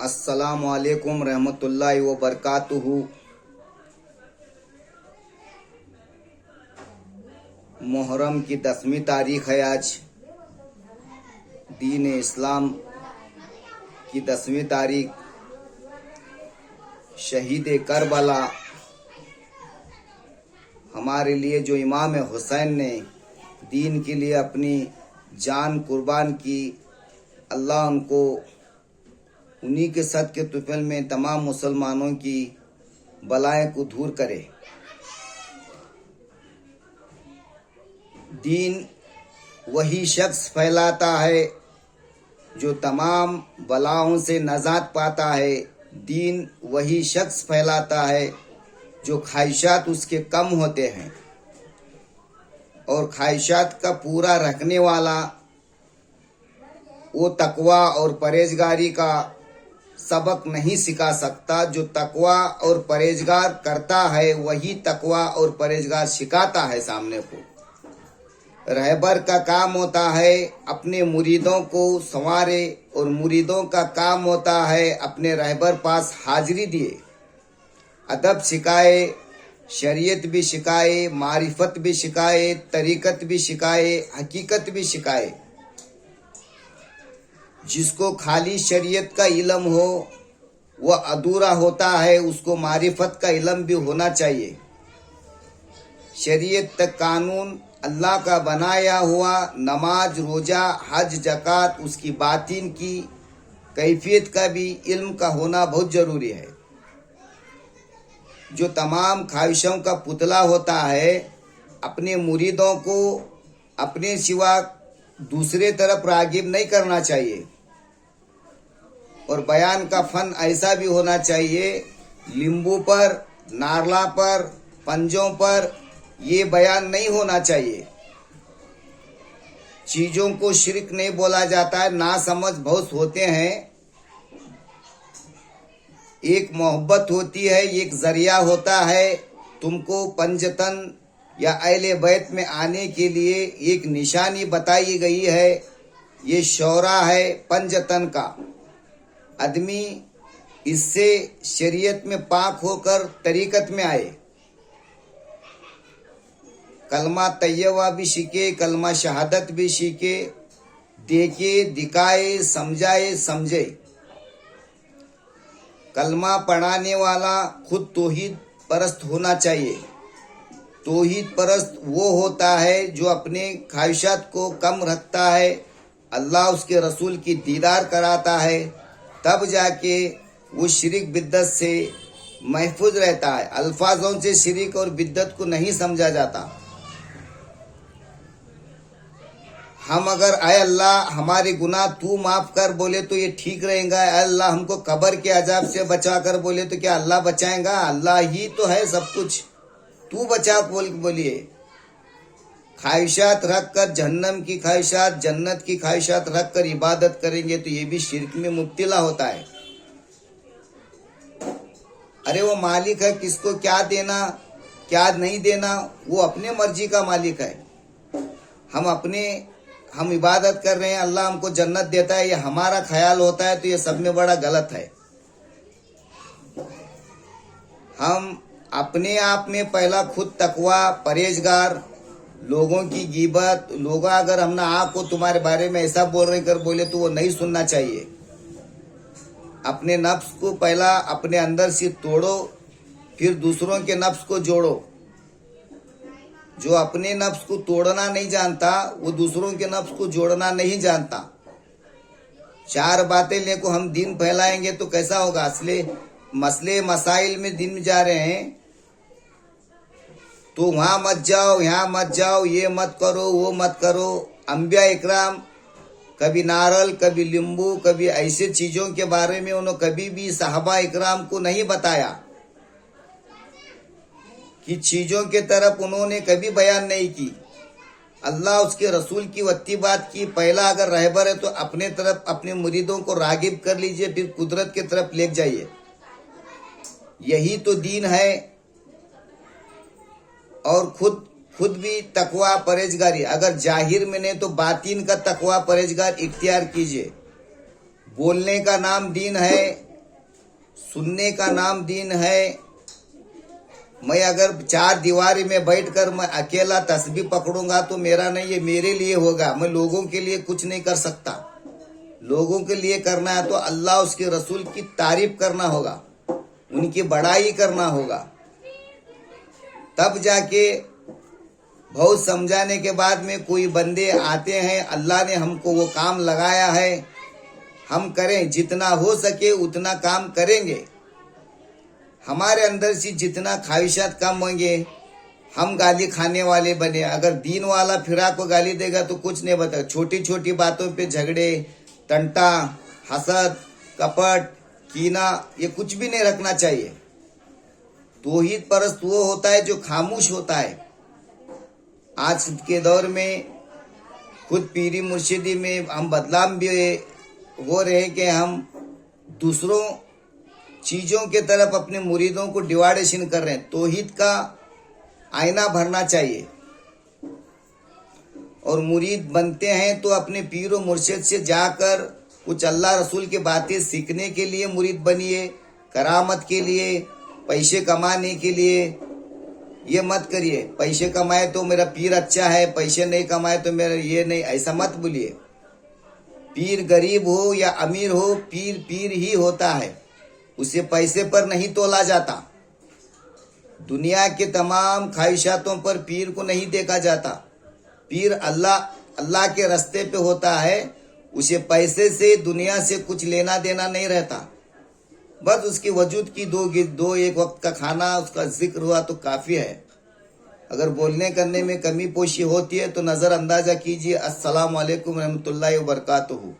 अस्सलामु अलैकुम रहमतुल्लाहि व बरकातुहू। मुहर्रम की 10वीं तारीख है आज। दीन इस्लाम की 10वीं तारीख। शहीद करबला हमारे लिए जो इमाम हुसैन ने दीन के लिए अपनी जान कुर्बान की, अल्लाह उनको उन्हीं के सद के तुफैल में तमाम मुसलमानों की बलाएं को दूर करे। दीन वही शख्स फैलाता है जो तमाम बलाओं से नजात पाता है। दीन वही शख्स फैलाता है जो ख्वाहिशात उसके कम होते हैं, और ख्वाहिशात का पूरा रखने वाला वो तकवा और परहेजगारी का सबक नहीं सिखा सकता। जो तकवा और परहेजगार करता है वही तकवा और परहेजगार सिखाता है सामने को। रहबर का काम होता है अपने मुरीदों को संवारे, और मुरीदों का काम होता है अपने रहबर पास हाजिरी दिए, अदब सिखाए, शरीयत भी सिखाए, मारिफत भी सिखाए, तरीकत भी सिखाए, हकीकत भी सिखाए। जिसको खाली शरीयत का इल्म हो वह अधूरा होता है, उसको मारिफत का इल्म भी होना चाहिए। शरीयत तक कानून अल्लाह का बनाया हुआ, नमाज, रोजा, हज, ज़कात, उसकी बातिन की कैफियत का भी इल्म का होना बहुत जरूरी है। जो तमाम ख्वाहिशों का पुतला होता है, अपने मुरीदों को अपने सिवा दूसरे तरफ रागिब नहीं करना चाहिए। और बयान का फन ऐसा भी होना चाहिए, लींबू पर, नारला पर, पंजों पर ये बयान नहीं होना चाहिए। चीजों को शिरक नहीं बोला जाता है, ना समझ बहुत होते हैं। एक मोहब्बत होती है, एक जरिया होता है तुमको पंजतन या अहले बैत में आने के लिए एक निशानी बताई गई है। ये शौरा है पंजतन का। आदमी इससे शरीयत में पाक होकर तरीकत में आए, कलमा तैयबा भी सीखे, कलमा शहादत भी सीखे, देखे, दिखाए, समझाए, समझे। कलमा पढ़ाने वाला खुद तौहीद परस्त होना चाहिए। तौहीद परस्त वो होता है जो अपने ख्वाहिशात को कम रखता है, अल्लाह उसके रसूल की दीदार कराता है, तब जाके वो शिरिक बिद्दत से महफूज रहता है। अल्फाजों से शिरिक और बिद्दत को नहीं समझा जाता। हम अगर आए अल्लाह हमारे गुनाह तू माफ कर बोले तो ये ठीक रहेगा। अल्लाह हमको कब्र के अजाब से बचा कर बोले तो क्या अल्लाह बचाएगा? अल्लाह ही तो है सब कुछ, तू बचा बोलिए। ख्वाहिशात रख कर, जहन्नम की ख्वाहिशात, जन्नत की ख्वाहिशात रख कर इबादत करेंगे तो ये भी शिर्क में मुब्तिला होता है। अरे वो मालिक है, किसको क्या देना क्या नहीं देना वो अपने मर्जी का मालिक है। हम इबादत कर रहे हैं, अल्लाह हमको जन्नत देता है, ये हमारा ख्याल होता है तो ये सब में बड़ा गलत है। हम अपने आप में पहला खुद तकवा, परहेजगार, लोगों की गीबत, लोग अगर हमने आपको तुम्हारे बारे में ऐसा बोल रहे कर बोले तो वो नहीं सुनना चाहिए। अपने नफ्स को पहला अपने अंदर से तोड़ो, फिर दूसरों के नफ्स को जोड़ो। जो अपने नफ्स को तोड़ना नहीं जानता वो दूसरों के नफ्स को जोड़ना नहीं जानता। चार बातें लेको हम दीन फैलाएंगे तो कैसा होगा? असले मसले मसाइल में दिन जा रहे हैं तो वहां मत जाओ, यहाँ मत जाओ, ये मत करो, वो मत करो। अंबिया इकराम कभी नारल, कभी लींबू, कभी ऐसे चीजों के बारे में उन्होंने कभी भी सहाबा इकराम को नहीं बताया कि चीजों के तरफ उन्होंने कभी बयान नहीं की। अल्लाह उसके रसूल की वत्ती बात की। पहला अगर रहबर है तो अपने तरफ अपने मुरीदों को रागिब कर लीजिए, फिर कुदरत की तरफ ले जाइए। यही तो दीन है। और खुद भी तकवा परहेजगारी, अगर जाहिर में नहीं तो बातिन का तकवा परहेजगार इख्तियार कीजिए। बोलने का नाम दीन है, सुनने का नाम दीन है। मैं अगर 4 दीवारी में बैठकर मैं अकेला तस्बीह पकड़ूंगा तो मेरा नहीं, ये मेरे लिए होगा। मैं लोगों के लिए कुछ नहीं कर सकता। लोगों के लिए करना है तो अल्लाह उसके रसूल की तारीफ करना होगा, उनकी बड़ाई करना होगा। तब जाके बहुत समझाने के बाद में कोई बंदे आते हैं, अल्लाह ने हमको वो काम लगाया है, हम करें, जितना हो सके उतना काम करेंगे। हमारे अंदर से जितना ख्वाहिशात कम होंगे, हम गाली खाने वाले बने। अगर दीन वाला फिरा को गाली देगा तो कुछ नहीं बता। छोटी छोटी बातों पे झगड़े, टंटा, हसद, कपट, कीना, ये कुछ भी नहीं रखना चाहिए। तौहीद परस्त वो होता है जो खामोश होता है। आज के दौर में खुद पीरी मुर्शिदी में हम बदलाव भी हो रहे कि हम दूसरों चीजों के तरफ अपने मुरीदों को डिवाइडेशन कर रहे हैं। तौहीद का आईना भरना चाहिए। और मुरीद बनते हैं तो अपने पीर और मुर्शिद से जाकर कुछ अल्लाह रसूल की बातें सीखने के लिए मुरीद बनिए, करामत के लिए, पैसे कमाने के लिए। ये मत करिए पैसे कमाए तो मेरा पीर अच्छा है, पैसे नहीं कमाए तो मेरा ये नहीं, ऐसा मत बोलिए। पीर गरीब हो या अमीर हो, पीर पीर ही होता है, उसे पैसे पर नहीं तोला जाता। दुनिया के तमाम ख्वाहिशातों पर पीर को नहीं देखा जाता। पीर अल्लाह के रास्ते पे होता है, उसे पैसे से दुनिया से कुछ लेना देना नहीं रहता। बस उसकी वजूद की दो एक वक्त का खाना, उसका जिक्र हुआ तो काफी है। अगर बोलने करने में कमी पोशी होती है तो नजर अंदाजा कीजिए। अस्सलाम वालेकुम रहमतुल्लाहि व बरकातुहू।